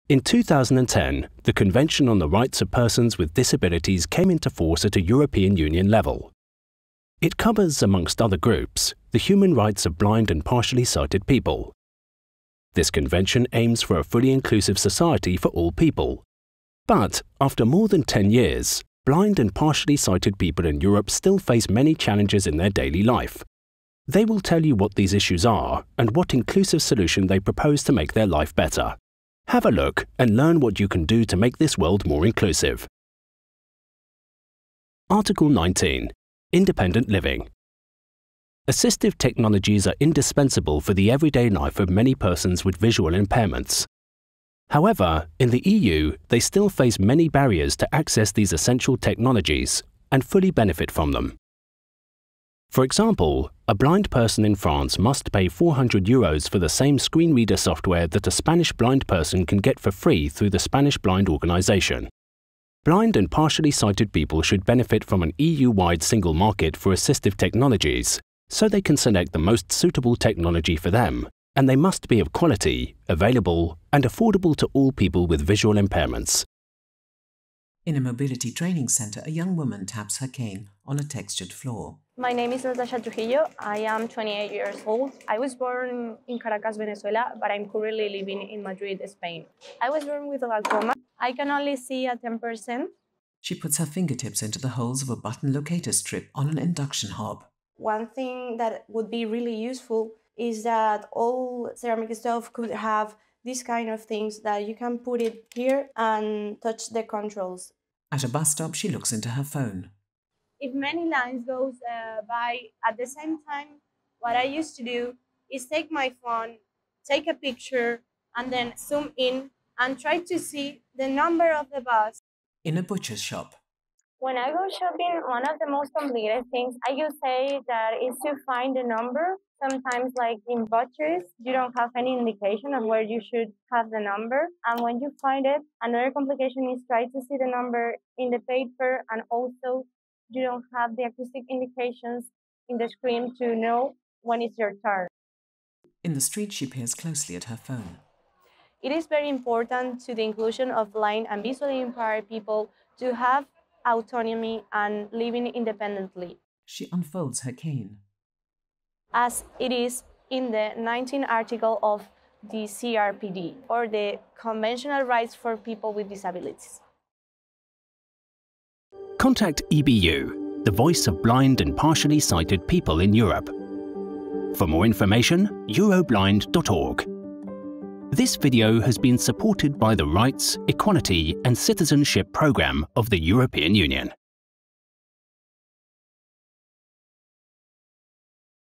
In 2010, the Convention on the Rights of Persons with Disabilities came into force at a European Union level. It covers, amongst other groups, the human rights of blind and partially sighted people. This convention aims for a fully inclusive society for all people. But after more than 10 years, blind and partially sighted people in Europe still face many challenges in their daily life. They will tell you what these issues are and what inclusive solution they propose to make their life better. Have a look and learn what you can do to make this world more inclusive. Article 19. Independent living. Assistive technologies are indispensable for the everyday life of many persons with visual impairments. However, in the EU, they still face many barriers to access these essential technologies and fully benefit from them. For example, a blind person in France must pay €400 for the same screen reader software that a Spanish blind person can get for free through the Spanish Blind Organization. Blind and partially sighted people should benefit from an EU-wide single market for assistive technologies, so they can select the most suitable technology for them, and they must be of quality, available, and affordable to all people with visual impairments. In a mobility training center, a young woman taps her cane on a textured floor. My name is Natasha Trujillo. I am 28 years old. I was born in Caracas, Venezuela, but I'm currently living in Madrid, Spain. I was born with glaucoma. I can only see at 10%. She puts her fingertips into the holes of a button locator strip on an induction hob. One thing that would be really useful is that all ceramic stove could have these kind of things that you can put it here and touch the controls. At a bus stop, she looks into her phone. If many lines goes by at the same time, what I used to do is take my phone, take a picture, and then zoom in and try to see the number of the bus. In a butcher's shop. When I go shopping, one of the most complicated things I could say that is to find the number. Sometimes, like in butchers, you don't have any indication of where you should have the number. And when you find it, another complication is try to see the number in the paper, and also you don't have the acoustic indications in the screen to know when it's your turn. In the street, she peers closely at her phone. It is very important to the inclusion of blind and visually impaired people to have autonomy and living independently. She unfolds her cane. As it is in the 19th article of the CRPD, or the Conventional Rights for People with Disabilities. Contact EBU, the voice of blind and partially sighted people in Europe. For more information, euroblind.org. This video has been supported by the Rights, Equality and Citizenship Programme of the European Union.